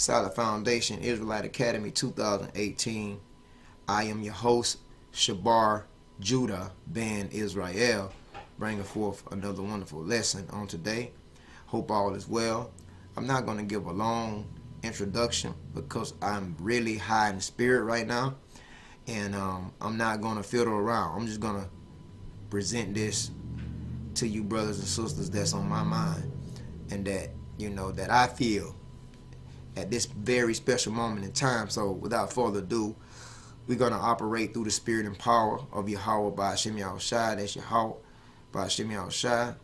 Solid Foundation, Israelite Academy 2018. I am your host, Shabar Judah Ben Israel, bringing forth another wonderful lesson on today. Hope all is well. I'm not going to give a long introduction because I'm really high in spirit right now, and I'm not going to fiddle around. I'm just going to present this to you brothers and sisters that's on my mind, and that that I feel at this very special moment in time. So without further ado, we're going to operate through the spirit and power of Yahweh by S.F.I.A. That's Yahweh by S.F.I.A.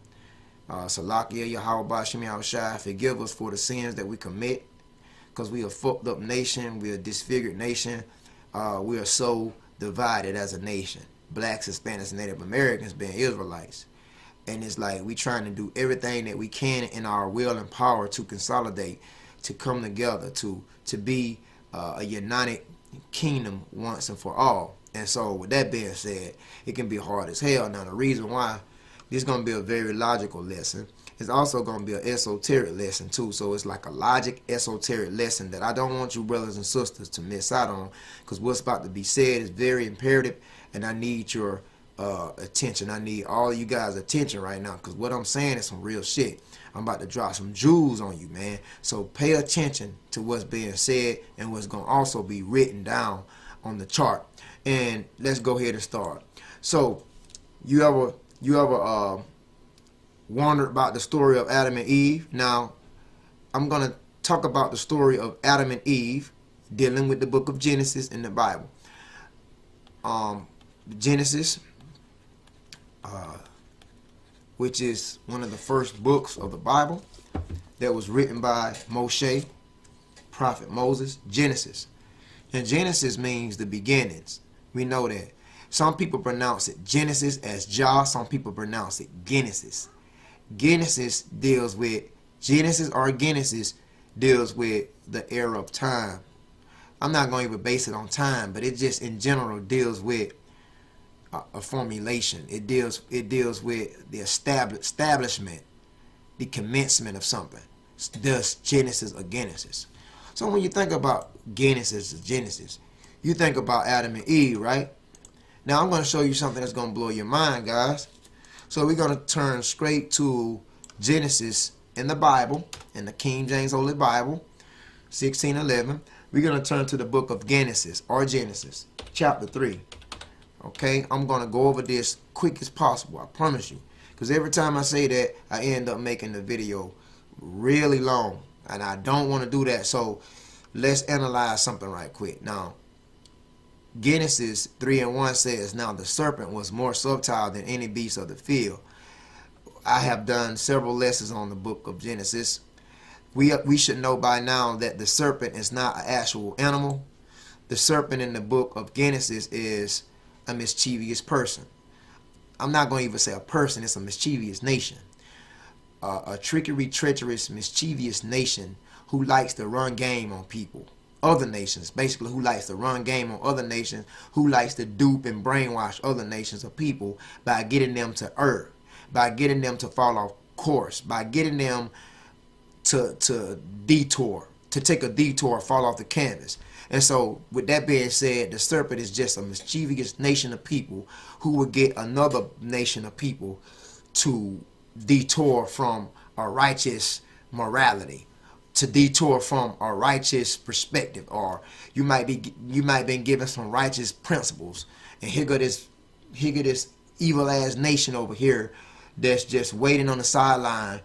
Salakia Yahweh by S.F.I.A. Forgive us for the sins that we commit, because we are a fucked up nation. We are a disfigured nation. We are so divided as a nation. Blacks, Hispanics, Native Americans being Israelites. And it's like we trying to do everything that we can in our will and power to consolidate, to come together, to be a united kingdom once and for all. And so with that being said, it can be hard as hell. Now the reason why this is going to be a very logical lesson, it's also going to be an esoteric lesson too. So it's like a logic esoteric lesson that I don't want you brothers and sisters to miss out on, because what's about to be said is very imperative, and I need your attention. I need all of you guys' attention right now, because what I'm saying is some real shit. I'm about to drop some jewels on you, man. So pay attention to what's being said and what's going to also be written down on the chart. And let's go ahead and start. So you ever wondered about the story of Adam and Eve? Now I'm going to talk about the story of Adam and Eve dealing with the book of Genesis in the Bible. Genesis, which is one of the first books of the Bible that was written by Moshe, Prophet Moses. Genesis. And Genesis means the beginnings. We know that. Some people pronounce it Genesis as Jah. Some people pronounce it Genesis. Genesis deals with, Genesis deals with the era of time. I'm not going to even base it on time, but it just in general deals with a formulation. It deals with the establishment, the commencement of something. Thus, Genesis or Genesis. So when you think about Genesis, you think about Adam and Eve, right? Now I'm going to show you something that's going to blow your mind, guys. So we're going to turn straight to Genesis in the Bible, in the King James Holy Bible, 16:11. We're going to turn to the book of Genesis, or Genesis, chapter 3. Okay, I'm going to go over this quick as possible, I promise you. Because every time I say that, I end up making the video really long. And I don't want to do that. So let's analyze something right quick. Now, Genesis 3:1 says, now the serpent was more subtle than any beast of the field. I have done several lessons on the book of Genesis. We should know by now that the serpent is not an actual animal. The serpent in the book of Genesis is a mischievous person. I'm not going to even say a person. It's a mischievous nation. A trickery, treacherous, mischievous nation who likes to run game on people. Other nations, basically, who likes to run game on other nations, who likes to dupe and brainwash other nations of people by getting them to err, by getting them to fall off course, by getting them to detour, to take a detour, fall off the canvas. And so, with that being said, the serpent is just a mischievous nation of people who would get another nation of people to detour from a righteous morality, to detour from a righteous perspective, or you might been given some righteous principles, and here go this evil ass nation over here that's just waiting on the sideline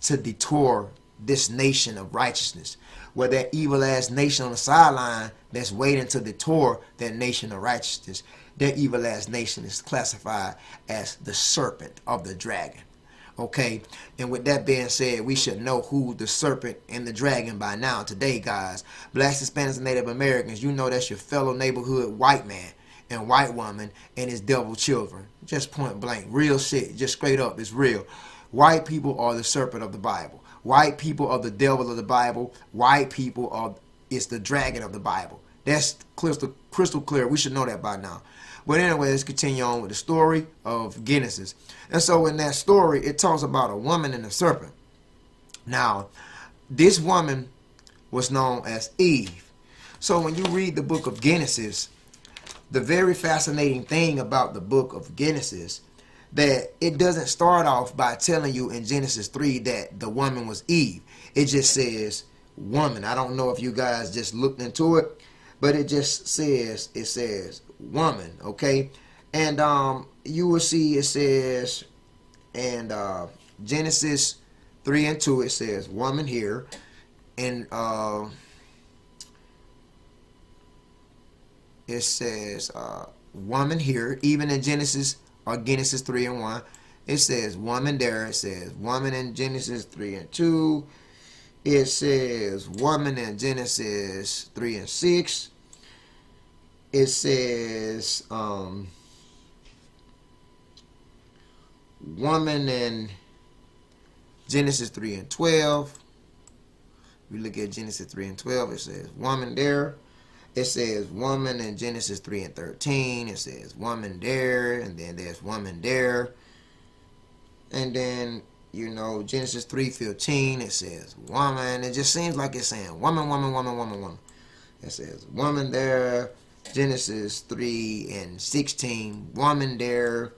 to detour this nation of righteousness. Where that evil ass nation on the sideline that's waiting to detour that nation of righteousness, that evil ass nation is classified as the serpent of the dragon. Okay, and with that being said, we should know who the serpent and the dragon by now today, guys. Blacks, Hispanics, and Native Americans, you know that's your fellow neighborhood white man and white woman and his devil children. Just point blank, real shit, just straight up, it's real. White people are the serpent of the Bible. White people are the devil of the Bible. White people are the dragon of the Bible. That's crystal clear. We should know that by now. But anyway, let's continue on with the story of Genesis. And so in that story, it talks about a woman and a serpent. Now, this woman was known as Eve. So when you read the book of Genesis, the very fascinating thing about the book of Genesis, that it doesn't start off by telling you in Genesis 3 that the woman was Eve. It just says woman. I don't know if you guys just looked into it, but it just says, it says woman, okay? And you will see it says, and Genesis 3 and 2, it says woman here. And it says woman here. Even in Genesis, or Genesis 3 and 1, it says woman there. It says woman in Genesis 3 and 2. It says woman in Genesis 3 and 6. It says woman in Genesis 3 and 12. We look at Genesis 3 and 12. It says woman there. It says woman in Genesis 3 and 13. It says woman there. And then there's woman there. And then, you know, Genesis 3:15, it says woman. It just seems like it's saying woman, woman, woman, woman, woman. It says woman there. Genesis 3 and 16, woman there.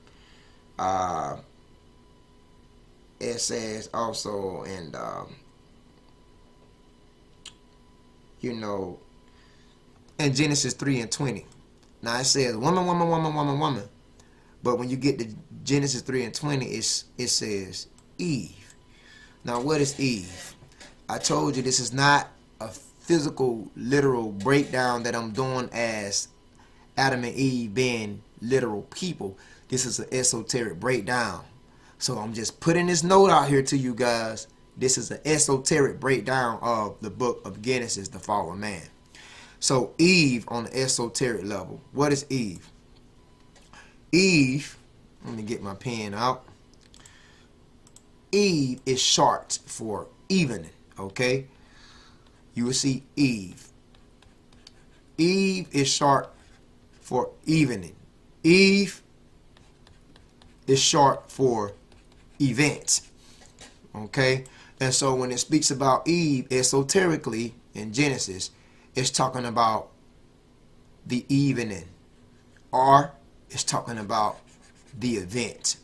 It says also in, you know, in Genesis 3 and 20. Now it says woman, woman, woman, woman, woman. But when you get to Genesis 3 and 20, it says Eve. Now what is Eve? I told you this is not a physical, literal breakdown that I'm doing as Adam and Eve being literal people. This is an esoteric breakdown. So I'm just putting this note out here to you guys. This is an esoteric breakdown of the book of Genesis, the fall of man. So Eve on the esoteric level. What is Eve? Eve, let me get my pen out. Eve is short for evening, okay? You will see Eve. Eve is short for evening. Eve is short for event, okay? And so when it speaks about Eve esoterically in Genesis, it's talking about the evening, or it's talking about the event.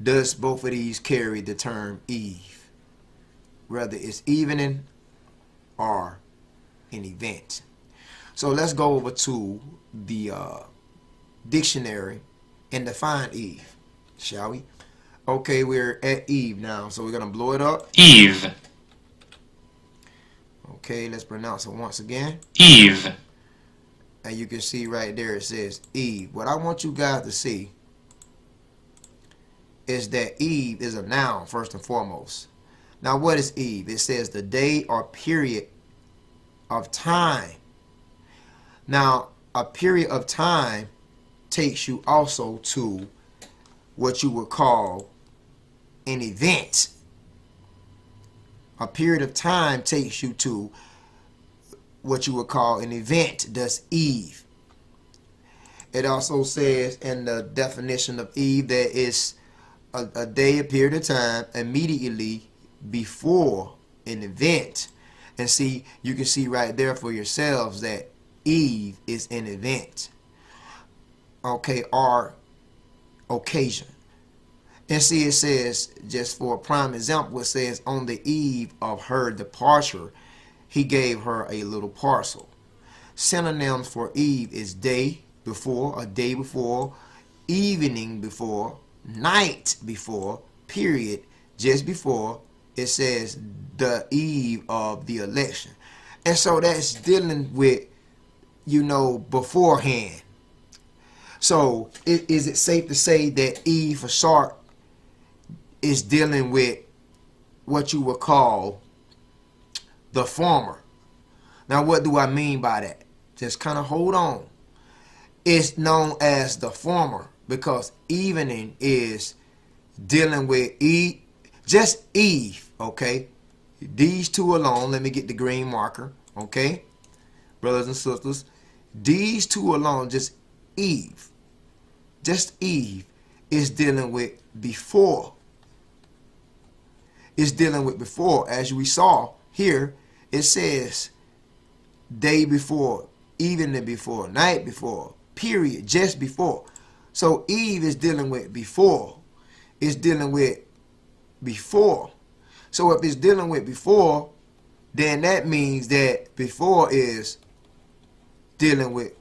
Does both of these carry the term Eve? Whether it's evening or an event. So let's go over to the dictionary and define Eve, shall we? Okay, we're at Eve now, so we're going to blow it up. Eve. Okay, let's pronounce it once again. Eve. And you can see right there it says Eve. What I want you guys to see is that Eve is a noun first and foremost. Now what is Eve? It says the day or period of time. Now a period of time takes you also to what you would call an event. A period of time takes you to what you would call an event. That's Eve. It also says in the definition of Eve that it's a day, a period of time immediately before an event. And see, you can see right there for yourselves that Eve is an event, okay, or occasion. And see, it says, just for a prime example, it says on the eve of her departure, he gave her a little parcel. Synonyms for Eve is day before, a day before, evening before, night before, period, just before. It says the eve of the election. And so that's dealing with, you know, beforehand. So is it safe to say that Eve for short is dealing with what you would call the former? Now what do I mean by that? Just kind of hold on. It's known as the former because evening is dealing with Eve, just Eve, okay? These two alone, let me get the green marker, okay? Brothers and sisters, these two alone, just Eve is dealing with before. It's dealing with before. As we saw here, It says day before, evening before, night before, period, just before. So Eve is dealing with before. It's dealing with before. So if it's dealing with before, then that means that before is dealing with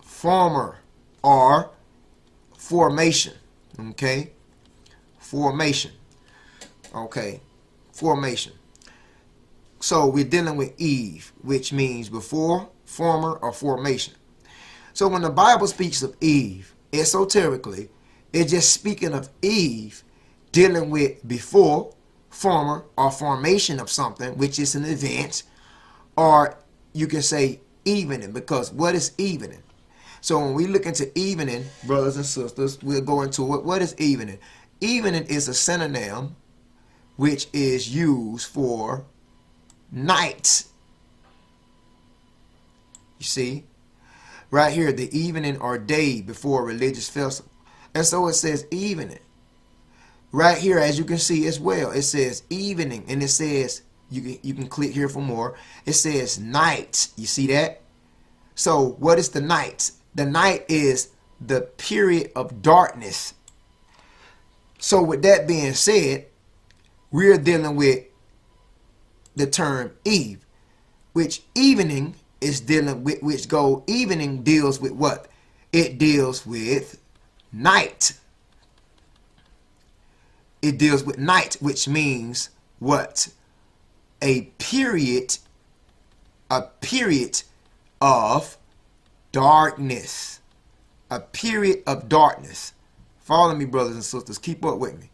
former or formation. Okay? Formation. Okay? Formation. So we're dealing with Eve, which means before, former, or formation. So when the Bible speaks of Eve, esoterically, it's just speaking of Eve dealing with before, former, or formation of something, which is an event, or you can say evening, because what is evening? So when we look into evening, brothers and sisters, we'll go into it. What is evening? Evening is a synonym which is used for night. You see? Right here, the evening or day before a religious festival. And so it says evening. Right here, as you can see as well, it says evening. And it says, you can click here for more. It says night. You see that? So what is the night? The night is the period of darkness. So with that being said, we're dealing with the term Eve, which evening is dealing with, evening deals with what? It deals with night. It deals with night, which means what? A period of darkness. A period of darkness. Follow me, brothers and sisters. Keep up with me.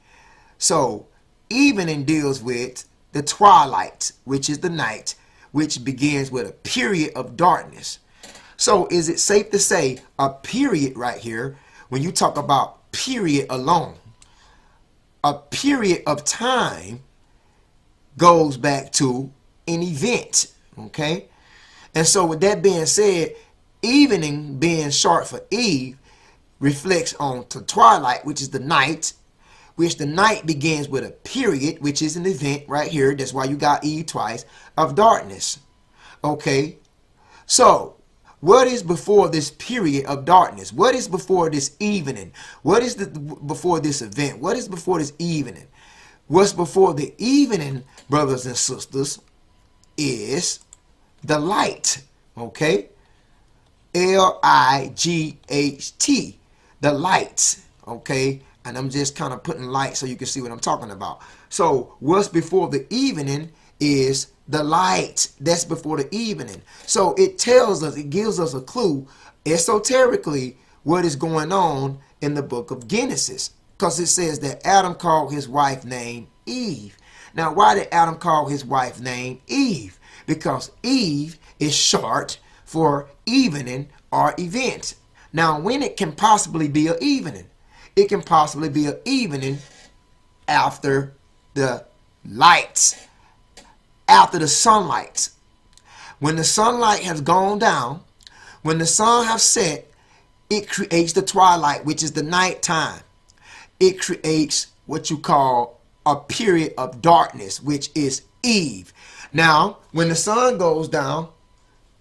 So, evening deals with the twilight, which is the night, which begins with a period of darkness. So, is it safe to say a period right here, when you talk about period alone, a period of time goes back to an event, okay? And so with that being said, evening being short for Eve reflects on to twilight, which is the night, which the night begins with a period, which is an event right here. That's why you got Eve twice, of darkness. Okay? So, what is before this period of darkness? What is before this evening? What is before this event? What is before this evening? What's before the evening, brothers and sisters, is the light. Okay? L-I-G-H-T. The light. Okay? And I'm just kind of putting light so you can see what I'm talking about. So what's before the evening is the light. That's before the evening. So it tells us, it gives us a clue esoterically what is going on in the book of Genesis. Because it says that Adam called his wife name Eve. Now why did Adam call his wife name Eve? Because Eve is short for evening or event. Now when it can possibly be an evening? It can possibly be an evening after the lights, after the sunlight. When the sunlight has gone down, when the sun has set, it creates the twilight, which is the nighttime. It creates what you call a period of darkness, which is Eve. Now, when the sun goes down,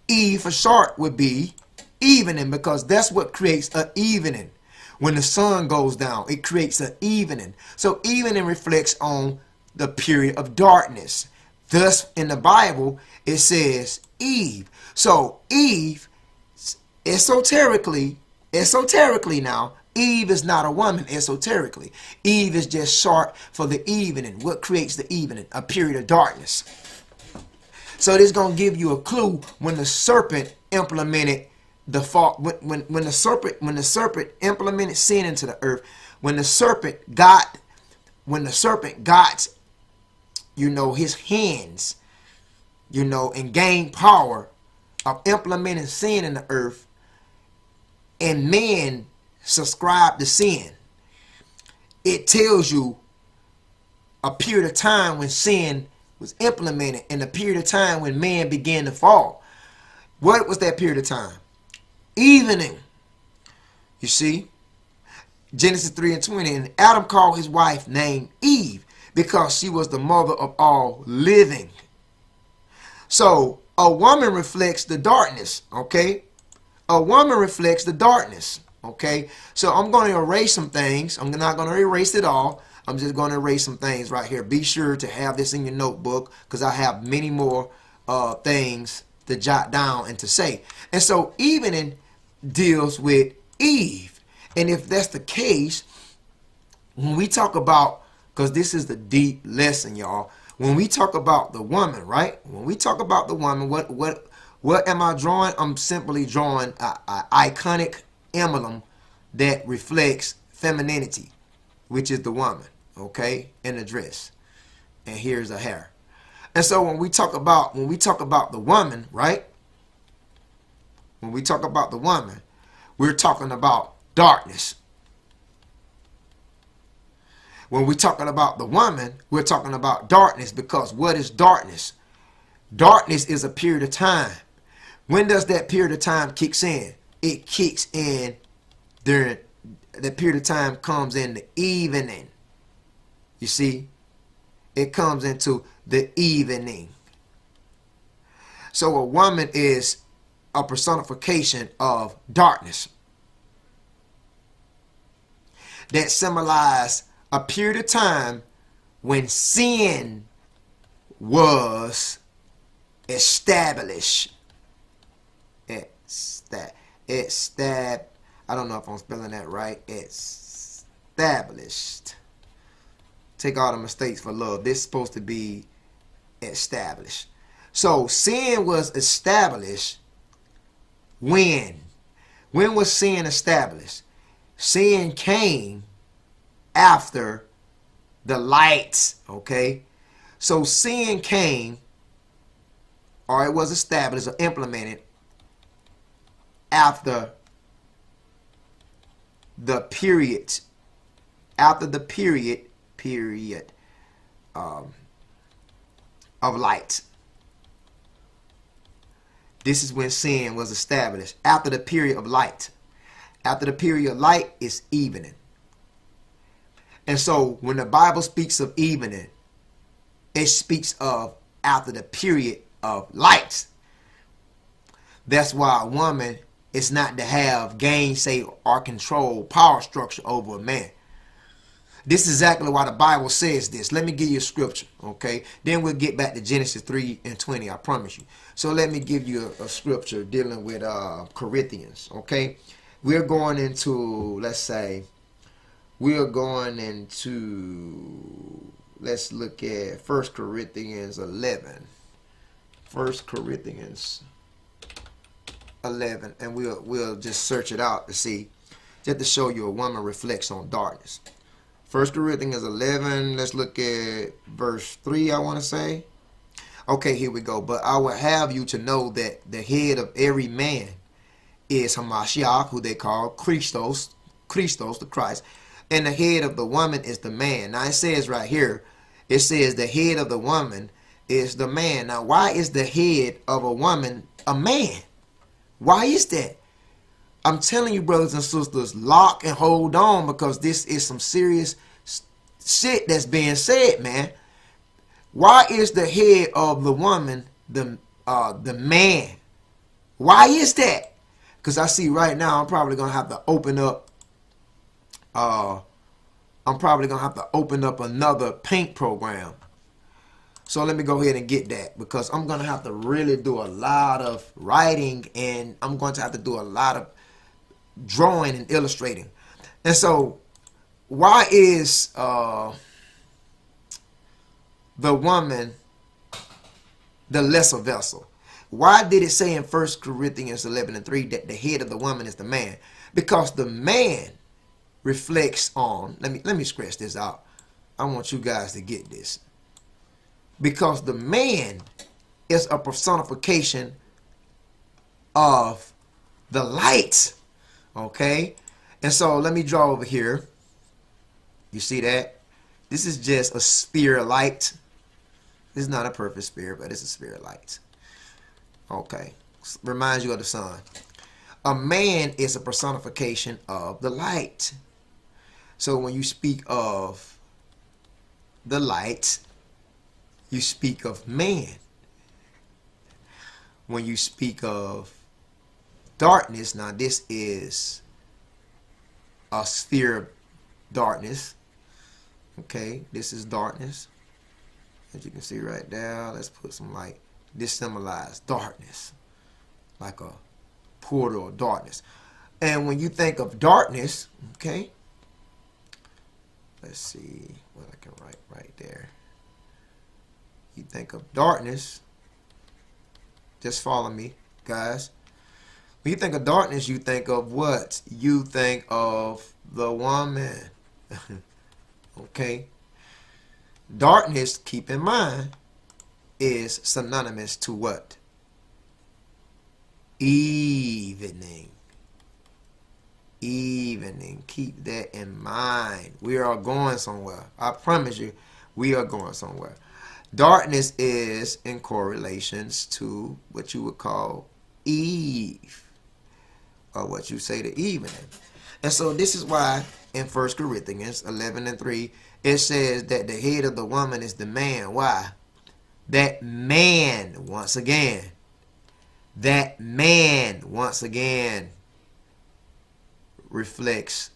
Eve for short would be evening, because that's what creates an evening. When the sun goes down, it creates an evening. So evening reflects on the period of darkness. Thus, in the Bible, it says Eve. So Eve, esoterically now, Eve is not a woman esoterically. Eve is just short for the evening. What creates the evening? A period of darkness. So this is going to give you a clue when the serpent implemented the fault, when the serpent implemented sin into the earth, when the serpent got his hands, and gained power of implementing sin in the earth, and man subscribed to sin. It tells you a period of time when sin was implemented and a period of time when man began to fall. What was that period of time? Evening. You see? Genesis 3:20. And Adam called his wife named Eve because she was the mother of all living. So a woman reflects the darkness, okay? A woman reflects the darkness, okay? So I'm going to erase some things. I'm not going to erase it all. I'm just going to erase some things right here. Be sure to have this in your notebook because I have many more things to jot down and to say. And so evening deals with Eve. And if that's the case, when we talk about, because this is the deep lesson, y'all. When we talk about the woman, right? When we talk about the woman, what am I drawing? I'm simply drawing an iconic emblem that reflects femininity, which is the woman, okay, in the dress. And here's her hair. And so when we talk about the woman, right? When we talk about the woman, we're talking about darkness. When we're talking about the woman, we're talking about darkness, because what is darkness? Darkness is a period of time. When does that period of time kicks in? It kicks in during, the period of time comes in the evening. You see? It comes into the evening. So a woman is a personification of darkness that symbolize a period of time when sin was established. I don't know if I'm spelling that right. Established. Take all the mistakes for love. This is supposed to be established. So sin was established when? When was sin established? Sin came after the light, okay? So sin came, or it was established or implemented after the period, of light. This is when sin was established, after the period of light. After the period of light is evening. And so when the Bible speaks of evening, it speaks of after the period of light. That's why a woman is not to have gainsay or control power structure over a man. This is exactly why the Bible says this. Let me give you a scripture, okay? Then we'll get back to Genesis 3:20, I promise you. So let me give you a scripture dealing with Corinthians, okay? We're going into, let's look at 1 Corinthians 11. 1 Corinthians 11, and we'll just search it out to see, just to show you a woman reflects on darkness. 1 Corinthians 11, let's look at verse 3, I want to say. Okay, here we go. But I will have you to know that the head of every man is Hamashiach, who they call Christos, the Christ. And the head of the woman is the man. Now it says right here, it says the head of the woman is the man. Now why is the head of a woman a man? Why is that? I'm telling you, brothers and sisters, lock and hold on, because this is some serious shit that's being said, man. Why is the head of the woman the man? Why is that? Because I see right now I'm probably gonna have to open up. Another paint program. So let me go ahead and get that, because I'm gonna have to really do a lot of writing, and I'm going to have to do a lot of drawing and illustrating. And so why is the woman the lesser vessel? Why did it say in 1 Corinthians 11:3 that the head of the woman is the man? Because the man reflects on, let me scratch this out. I want you guys to get this. Because the man is a personification of the light. Okay? And so let me draw over here. You see that? This is just a sphere of light. This is not a perfect sphere, but it's a sphere of light. Okay. Reminds you of the sun. A man is a personification of the light. So when you speak of the light, you speak of man. when you speak of darkness. Now this is a sphere of darkness. Okay, this is darkness. As you can see right there, let's put some light. This symbolizes darkness, like a portal of darkness. And when you think of darkness, okay, let's see what I can write right there. You think of darkness, just follow me, guys. When you think of darkness, you think of what? You think of the woman. Okay? Darkness, keep in mind, is synonymous to what? Evening. Evening. Keep that in mind. We are going somewhere. I promise you, we are going somewhere. Darkness is in correlations to what you would call Eve, or what you say the evening. And so this is why in 1 Corinthians 11:3 it says that the head of the woman is the man. Why? That man, once again, reflects,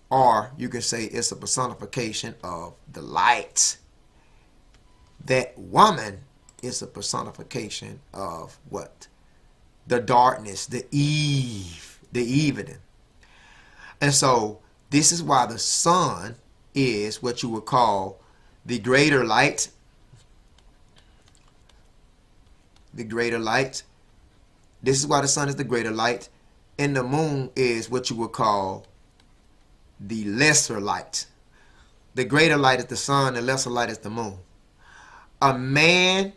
or you can say it's a personification of the light. That woman is a personification of what? The darkness, the eve, the evening. And so this is why the sun is what you would call the greater light. The greater light. This is why the sun is the greater light. And the moon is what you would call the lesser light. The greater light is the sun, the lesser light is the moon. A man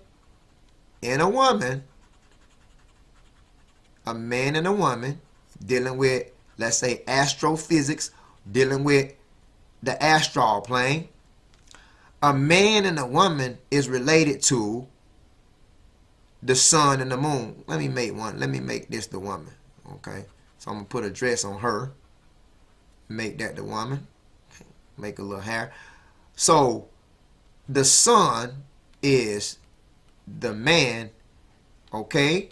and a woman, dealing with, let's say, astrophysics, dealing with the astral plane. A man and a woman is related to the sun and the moon. Let me make one. Let me make this the woman. Okay. So I'm going to put a dress on her. Make that the woman. Make a little hair. So the sun is the man. Okay.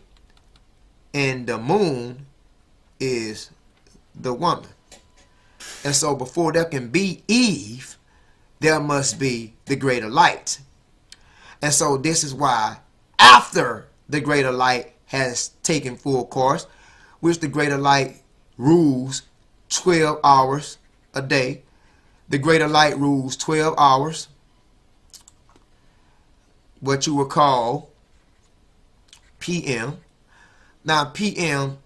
And the moon is the woman. And so before there can be Eve, there must be the greater light. And so this is why after the greater light has taken full course, which the greater light rules 12 hours a day, the greater light rules 12 hours, what you would call PM. Now PM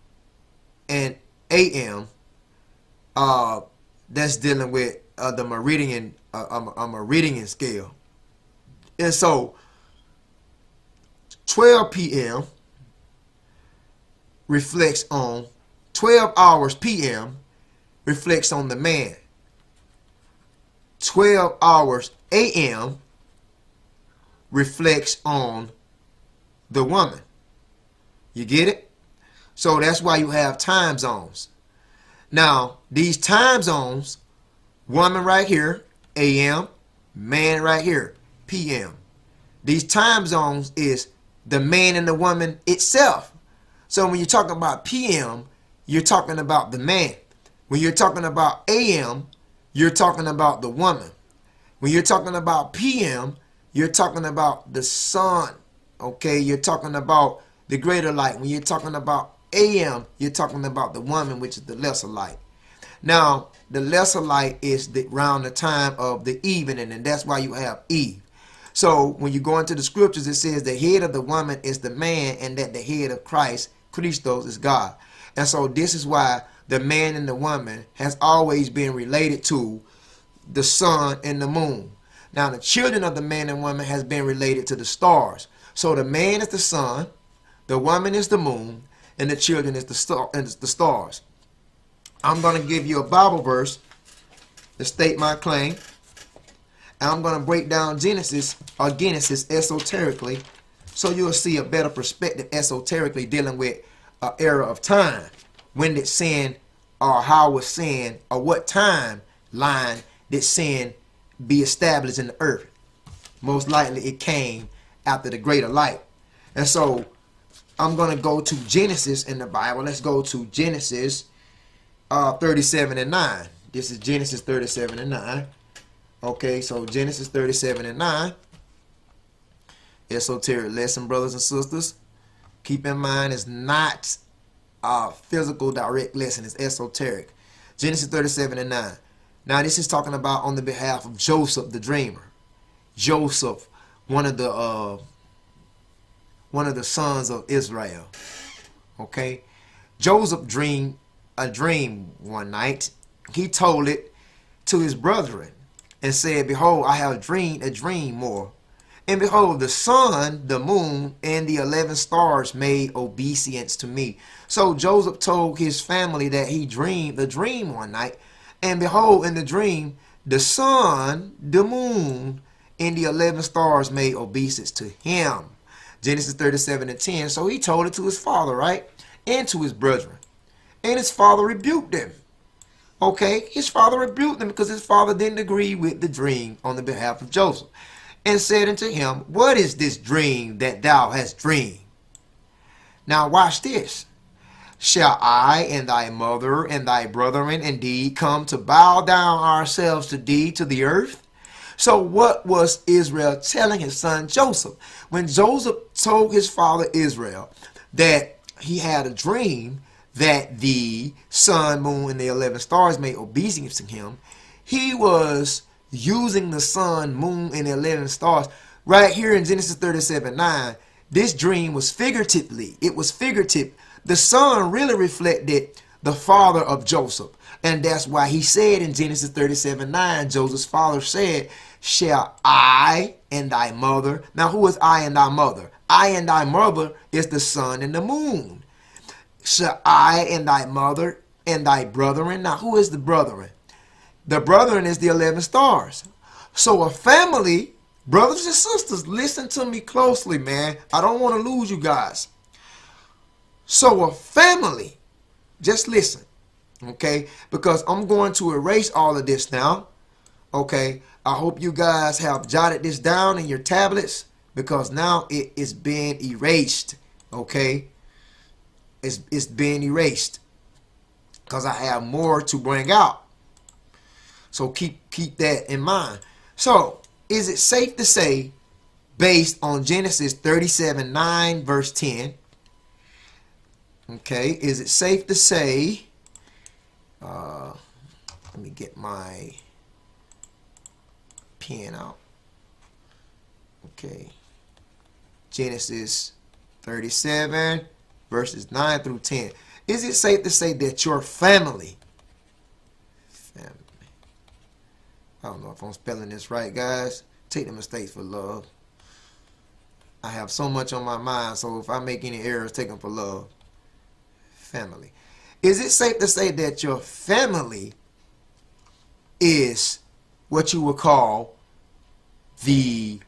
and AM, that's dealing with the meridian, a meridian scale. And so 12 p.m. reflects on 12 hours p.m. reflects on the man. 12 hours a.m. reflects on the woman. You get it? So that's why you have time zones. Now, these time zones, woman right here, a.m., man right here, p.m. These time zones is the man and the woman itself. So when you're talking about p.m., you're talking about the man. When you're talking about a.m., you're talking about the woman. When you're talking about p.m., you're talking about the sun. Okay, you're talking about the greater light. When you're talking about a.m., you're talking about the woman, which is the lesser light. Now, the lesser light is around the time of the evening, and that's why you have Eve. So when you go into the scriptures, it says the head of the woman is the man, and that the head of Christ, Christos, is God. And so this is why the man and the woman has always been related to the sun and the moon. Now, the children of the man and woman has been related to the stars. So the man is the sun, the woman is the moon, and the children is the stars. I'm going to give you a Bible verse to state my claim. And I'm going to break down Genesis esoterically, so you'll see a better perspective esoterically dealing with an era of time. When did sin, or how was sin, or what time line did sin be established in the earth? Most likely it came after the greater light. And so I'm going to go to Genesis in the Bible. Let's go to Genesis 37 and 9. This is Genesis 37 and 9. Okay, so Genesis 37 and 9. Esoteric lesson, brothers and sisters. Keep in mind, it's not a physical direct lesson. It's esoteric. Genesis 37 and 9. Now, this is talking about on the behalf of Joseph, the dreamer. Joseph, one of the sons of Israel. Okay, Joseph dreamed a dream one night. He told it to his brethren and said, "Behold, I have dreamed a dream more. And behold, the sun, the moon, and the 11 stars made obeisance to me." So Joseph told his family that he dreamed a dream one night. And behold, in the dream, the sun, the moon, and the 11 stars made obeisance to him. Genesis 37 and 10. So he told it to his father, right? And to his brethren. And his father rebuked him. Okay? His father rebuked him because his father didn't agree with the dream on the behalf of Joseph. And said unto him, "What is this dream that thou hast dreamed?" Now watch this. "Shall I and thy mother and thy brethren indeed come to bow down ourselves to thee to the earth?" So what was Israel telling his son Joseph? When Joseph told his father Israel that he had a dream that the sun, moon, and the 11 stars made obeisance to him, he was using the sun, moon, and the 11 stars. Right here in Genesis 37:9, this dream was figuratively. It was figurative. The sun really reflected the father of Joseph. And that's why he said in Genesis 37:9, Joseph's father said, "Shall I and thy mother..." Now, who is I and thy mother? I and thy mother is the sun and the moon. "Shall I and thy mother and thy brethren..." Now, who is the brethren? The brethren is the 11 stars. So a family, brothers and sisters, listen to me closely, man. I don't want to lose you guys. So a family, just listen, okay? Because I'm going to erase all of this now, okay? I hope you guys have jotted this down in your tablets because now it is being erased, okay? It's being erased because I have more to bring out. So keep that in mind. So, is it safe to say, based on Genesis 37:9 verse 10, okay, is it safe to say, let me get my pen out. Okay, Genesis 37 verses 9 through 10. Is it safe to say that your family, I don't know if I'm spelling this right, guys. Take the mistakes for love. I have so much on my mind, so if I make any errors, take them for love. Family. Is it safe to say that your family is what you would call the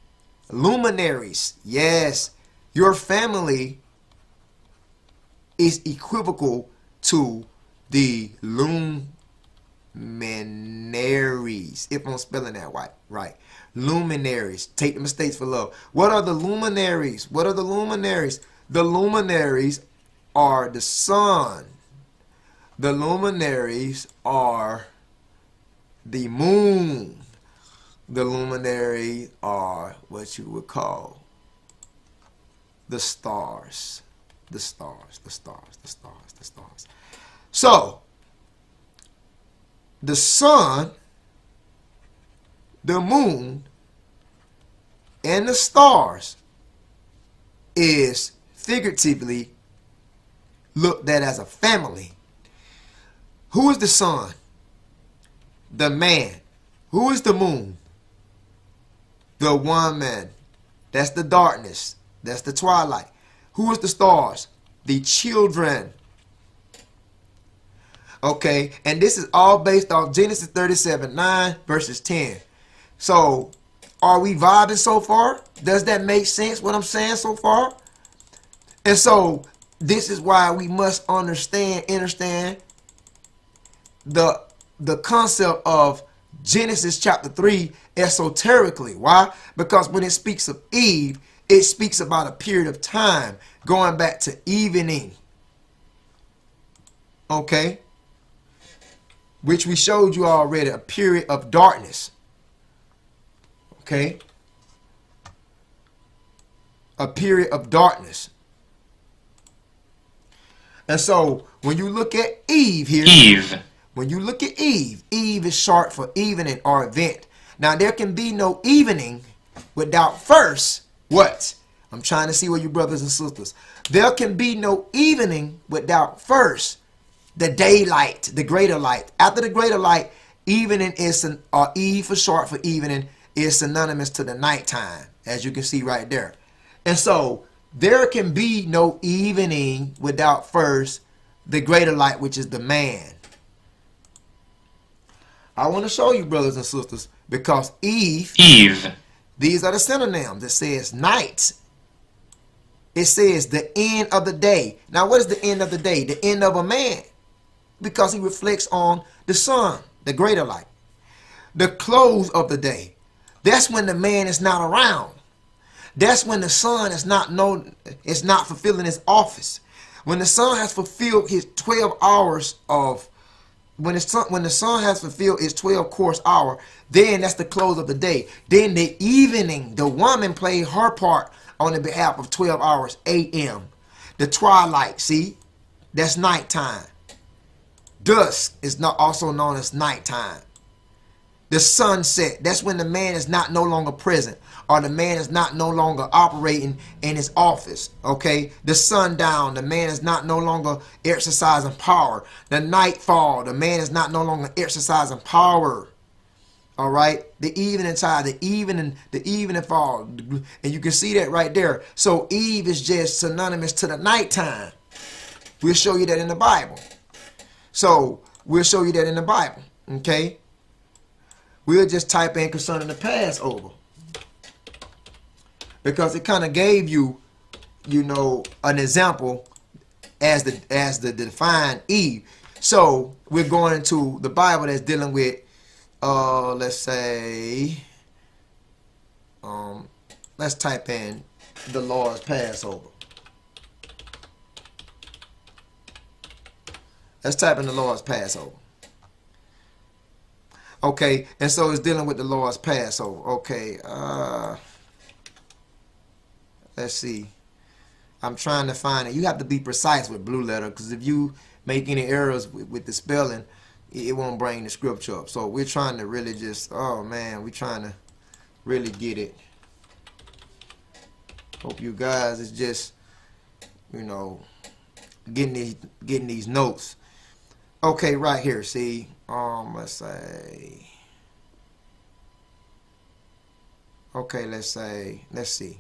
luminaries? Yes, your family is equivocal to the luminaries, if I'm spelling that right. Luminaries. Take the mistakes for love. What are the luminaries? What are the luminaries? The luminaries are the sun. The luminaries are the moon. The luminaries are what you would call the stars. The stars. So, the sun, the moon, and the stars is figuratively looked at as a family. Who is the sun? The man. Who is the moon? The woman. That's the darkness. That's the twilight. Who is the stars? The children. Okay, and this is all based off Genesis 37:9 verses 10. So, are we vibing so far? Does that make sense what I'm saying so far? And so, this is why we must understand the concept of Genesis chapter 3 esoterically. Why? Because when it speaks of Eve, It speaks about a period of time going back to evening. Okay? Which we showed you already, a period of darkness. Okay? A period of darkness. And so, when you look at Eve here, when you look at Eve, Eve is short for evening or event. Now, there can be no evening without first, what? I'm trying to see where you brothers and sisters. There can be no evening without first the daylight, the greater light. After the greater light, evening is, or Eve for short for evening, is synonymous to the nighttime, as you can see right there. And so, there can be no evening without first the greater light, which is the man. I want to show you, brothers and sisters, because Eve, these are the synonyms. It says night. It says the end of the day. Now, what is the end of the day? The end of a man. Because he reflects on the sun, the greater light. The close of the day. That's when the man is not around. That's when the sun is not fulfilling his office. When the sun has fulfilled his 12 hours of, when the sun has fulfilled its 12 course hour, then that's the close of the day. Then the evening, the woman played her part on the behalf of 12 hours, a.m. The twilight, see, that's nighttime. Dusk is not also known as nighttime. The sunset, that's when the man is not no longer present, or the man is not no longer operating in his office. Okay, the sundown, the man is not no longer exercising power. The nightfall, the man is not no longer exercising power. All right, the evening tide, the evening fall, and you can see that right there. So Eve is just synonymous to the nighttime. We'll show you that in the Bible. So we'll show you that in the Bible. Okay. We'll just type in concerning the Passover, because it kind of gave you, an example as the defined Eve. So we're going into the Bible that's dealing with, let's say, let's type in the Lord's Passover. Let's type in the Lord's Passover. Okay, and so it's dealing with the Lord's Passover. Okay, let's see. I'm trying to find it. You have to be precise with blue letter, because if you make any errors with the spelling, it won't bring the scripture up. So we're trying to really just, we're trying to really get it. Hope you guys is just, getting these notes. Okay, right here, see. Let's say, okay, let's see.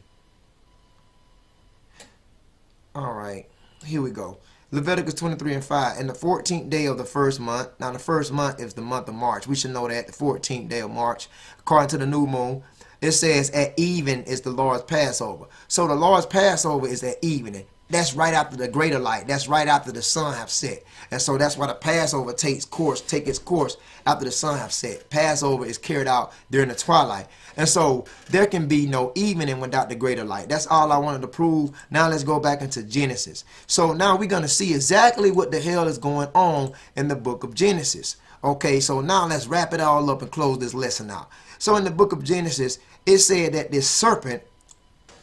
All right, here we go. Leviticus 23:5. In the 14th day of the first month. Now, the first month is the month of March. We should know that, the 14th day of March, according to the new moon. It says at even is the Lord's Passover. So the Lord's Passover is at evening. That's right after the greater light. That's right after the sun have set. And so that's why the Passover take its course after the sun have set. Passover is carried out during the twilight. And so there can be no evening without the greater light. That's all I wanted to prove. Now let's go back into Genesis. So now we're going to see exactly what the hell is going on in the book of Genesis. Okay, so now let's wrap it all up and close this lesson out. So in the book of Genesis, it said that this serpent,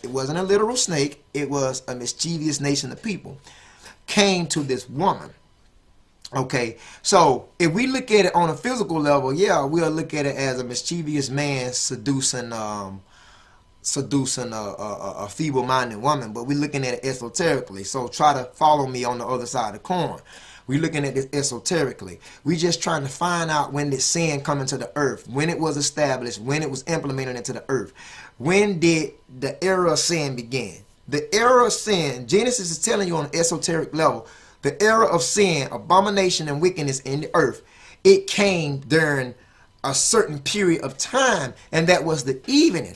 it wasn't a literal snake, it was a mischievous nation of people, came to this woman. Okay, so if we look at it on a physical level, yeah, we'll look at it as a mischievous man seducing a feeble-minded woman, but we're looking at it esoterically. So try to follow me on the other side of the coin. We're looking at this esoterically. We're just trying to find out when did sin come into the earth, when it was established, when it was implemented into the earth. When did the era of sin begin? The era of sin, Genesis is telling you on an esoteric level, the era of sin, abomination, and wickedness in the earth, it came during a certain period of time, and that was the evening.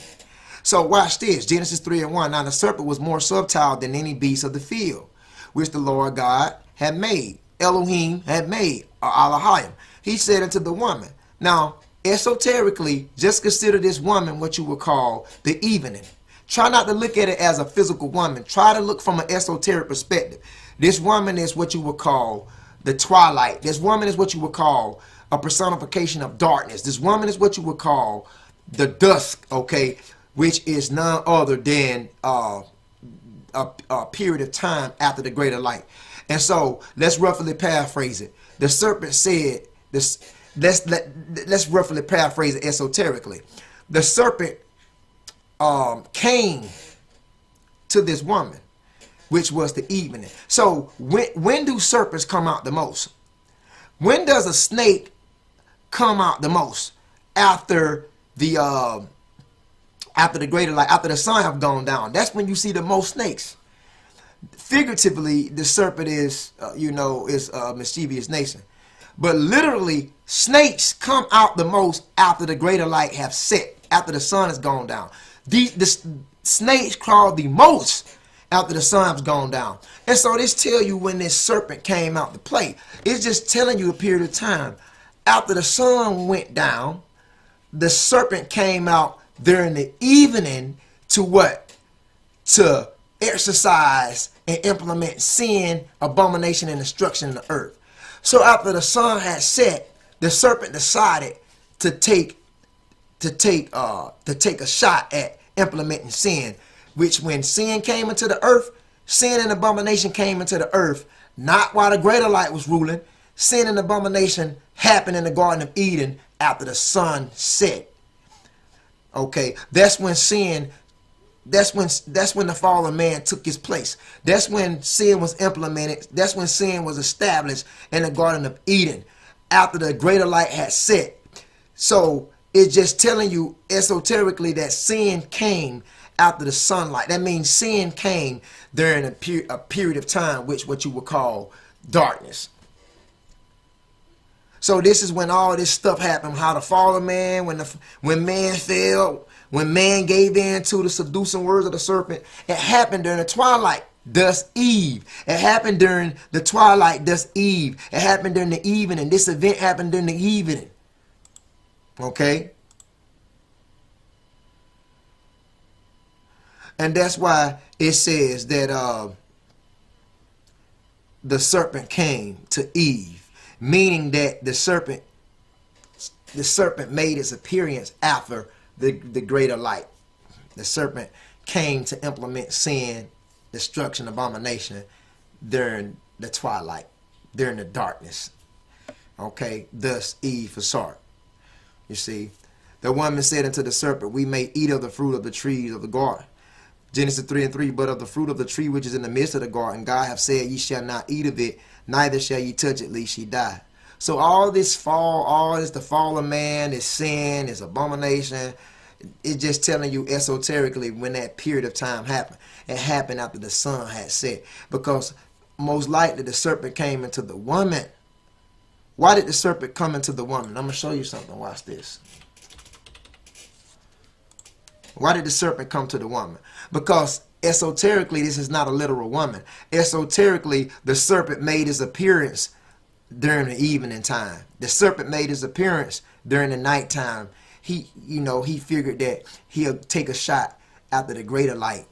So watch this, Genesis 3:1. Now the serpent was more subtle than any beast of the field, which the Lord God had made. Elohim had made, or Elohim. He said unto the woman. Now, esoterically, just consider this woman what you would call the evening. Try not to look at it as a physical woman. Try to look from an esoteric perspective. This woman is what you would call the twilight. This woman is what you would call a personification of darkness. This woman is what you would call the dusk, okay, which is none other than a period of time after the greater light. And so let's roughly paraphrase it. The serpent said this. Let's roughly paraphrase it esoterically. The serpent came to this woman, which was the evening. So when do serpents come out the most? When does a snake come out the most? After the greater light, after the sun have gone down. That's when you see the most snakes. Figuratively, the serpent is is a mischievous nature, but literally snakes come out the most after the greater light have set, after the sun has gone down. The snakes crawl the most after the sun has gone down. And so this tell you when this serpent came out to play. It's just telling you a period of time after the sun went down. The serpent came out during the evening to what? To exercise and implement sin, abomination, and destruction in the earth. So after the sun had set, the serpent decided to take a shot at implementing sin, which when sin came into the earth, sin and abomination came into the earth, not while the greater light was ruling. Sin and abomination happened in the Garden of Eden after the sun set. Okay, that's when the fall of man took its place. That's when sin was implemented. That's when sin was established in the Garden of Eden after the greater light had set. So it's just telling you esoterically that sin came after the sunlight. That means sin came during a period of time, which what you would call darkness. So this is when all this stuff happened. How the fall of man, when man fell, when man gave in to the seducing words of the serpent, it happened during the twilight, thus Eve. It happened during the twilight, thus Eve. It happened during the evening. This event happened during the evening. Okay? And that's why it says that the serpent came to Eve, meaning that the serpent made its appearance after the greater light. The serpent came to implement sin, destruction, abomination during the twilight, during the darkness. Okay, thus Eve forsook. You see, the woman said unto the serpent, we may eat of the fruit of the trees of the garden. Genesis 3:3, but of the fruit of the tree which is in the midst of the garden, God hath said, ye shall not eat of it, neither shall ye touch it, lest ye die. So all this the fall of man, is sin, is abomination. It's just telling you esoterically when that period of time happened. It happened after the sun had set. Because most likely the serpent came into the woman. Why did the serpent come into the woman? I'm going to show you something. Watch this. Why did the serpent come to the woman? Because esoterically, this is not a literal woman. Esoterically, the serpent made his appearance during the evening time. The serpent made his appearance during the nighttime. He figured that he'll take a shot after the greater light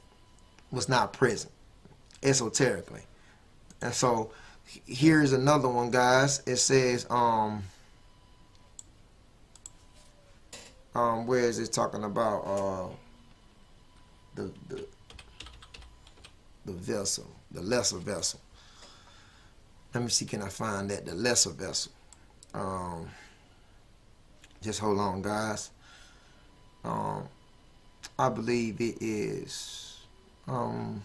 was not present, esoterically. And so here's another one, guys. It says, where is it talking about the vessel, the lesser vessel? Let me see, can I find that, the lesser vessel? Just hold on, guys. I believe it is 1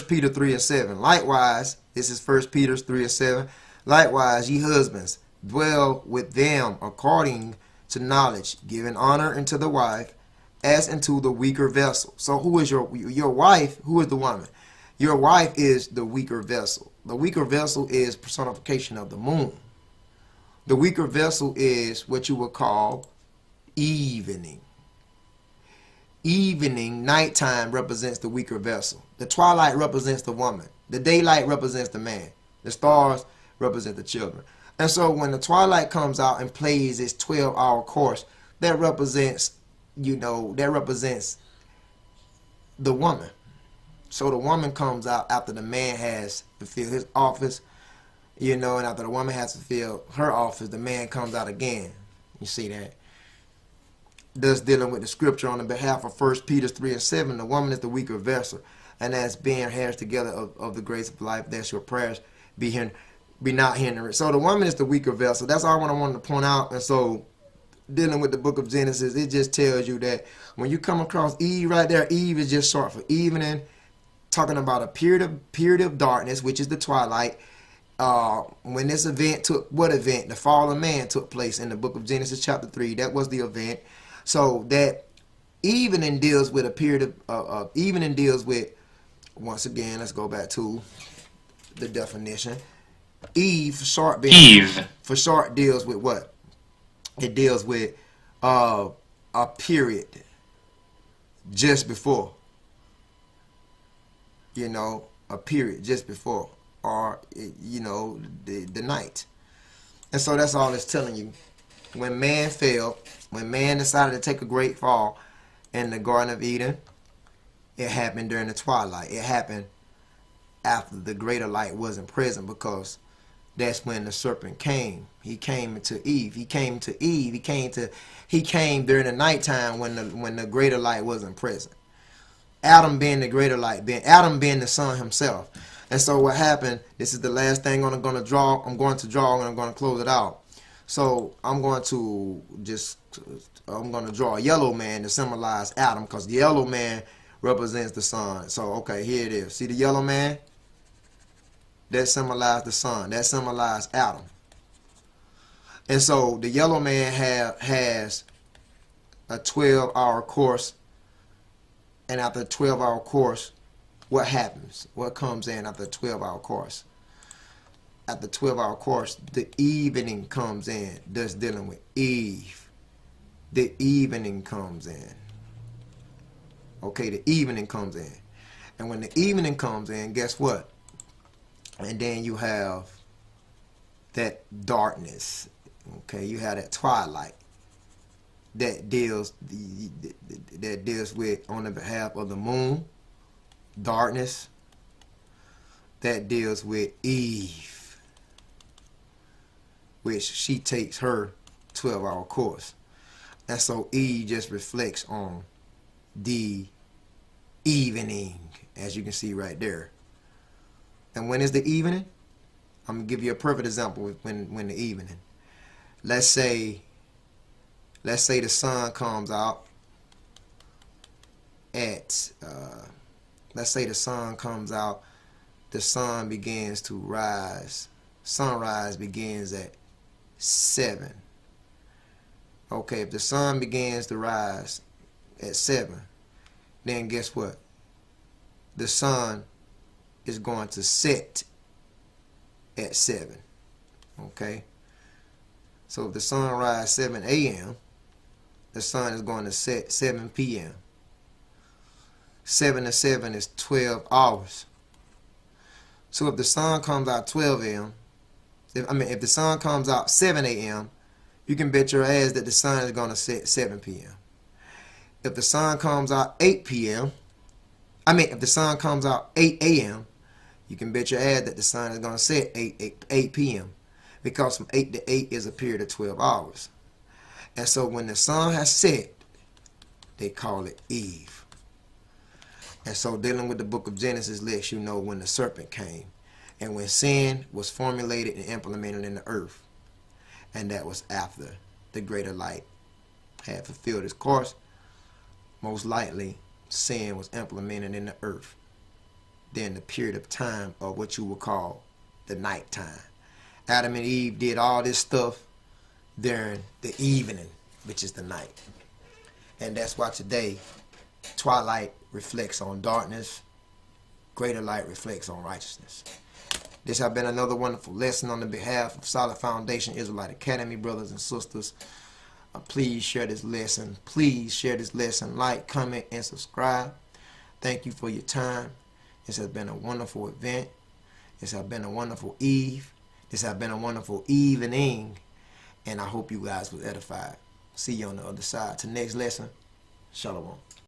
Peter 3:7. Likewise, this is 1 Peter 3:7. Likewise, ye husbands, dwell with them according to knowledge, giving honor unto the wife as unto the weaker vessel. So who is your wife? Who is the woman? Your wife is the weaker vessel. The weaker vessel is personification of the moon. The weaker vessel is what you would call evening. Evening, nighttime represents the weaker vessel. The twilight represents the woman. The daylight represents the man. The stars represent the children. And so when the twilight comes out and plays its 12-hour course, that represents, that represents the woman. So the woman comes out after the man has fulfilled his office, and after the woman has fulfilled her office, the man comes out again. You see that? Thus dealing with the scripture on the behalf of 1 Peter 3 and 7, the woman is the weaker vessel, and as being heirs together of the grace of life, that your prayers be not hindered. So the woman is the weaker vessel. That's all I wanted to point out. And so dealing with the book of Genesis, it just tells you that when you come across Eve right there, Eve is just short for evening, talking about a period of darkness, which is the twilight. When this event what event? The fall of man took place in the book of Genesis chapter 3. That was the event. So that evening deals with a period of evening deals with, once again, let's go back to the definition. Eve, for short, deals with what? It deals with a period just before. A period just before, or the night. And so that's all it's telling you. When man fell, when man decided to take a great fall in the Garden of Eden, it happened during the twilight. It happened after the greater light wasn't present, because that's when the serpent came. He came into Eve. He came during the nighttime when the greater light wasn't present. Adam being the greater light, Adam being the son himself. And so what happened, this is the last thing I'm going to draw, and I'm going to close it out. So I'm going to draw a yellow man to symbolize Adam, because the yellow man represents the sun. So, okay, here it is. See the yellow man? That symbolized the sun. That symbolized Adam. And so the yellow man has a 12-hour course. And after the 12-hour course, what happens? What comes in after the 12-hour course? After the 12-hour course, the evening comes in. That's dealing with Eve. The evening comes in. Okay, the evening comes in. And when the evening comes in, guess what? And then you have that darkness. Okay, you have that twilight that deals with, on the behalf of the moon, darkness. That deals with Eve, which she takes her 12-hour course. And so Eve just reflects on the evening, as you can see right there. And when is the evening? I'm going to give you a perfect example with when the evening. Let's say the sun comes out at, the sun begins to rise. Sunrise begins at 7. Okay, if the sun begins to rise at 7, then guess what? The sun is going to set at 7. Okay? So if the sun rises 7 a.m., the sun is going to set 7 p.m. 7 to 7 is 12 hours. So if the sun comes out 12 a.m., if the sun comes out 7 a.m., you can bet your ass that the sun is going to set 7 p.m. If the sun comes out 8 p.m., if the sun comes out 8 a.m., you can bet your ass that the sun is going to set 8 p.m. Because from 8 to 8 is a period of 12 hours. And so when the sun has set, they call it Eve. And so dealing with the book of Genesis lets you know when the serpent came and when sin was formulated and implemented in the earth. And that was after the greater light had fulfilled its course. Most likely, sin was implemented in the earth during the period of time of what you would call the nighttime. Adam and Eve did all this stuff during the evening, which is the night. And that's why today, twilight reflects on darkness, greater light reflects on righteousness. This has been another wonderful lesson on the behalf of Solid Foundation Israelite Academy, brothers and sisters. Please share this lesson. Please share this lesson. Like, comment, and subscribe. Thank you for your time. This has been a wonderful event. This has been a wonderful eve. This has been a wonderful evening. And I hope you guys was edified. See you on the other side. To next lesson. Shalom.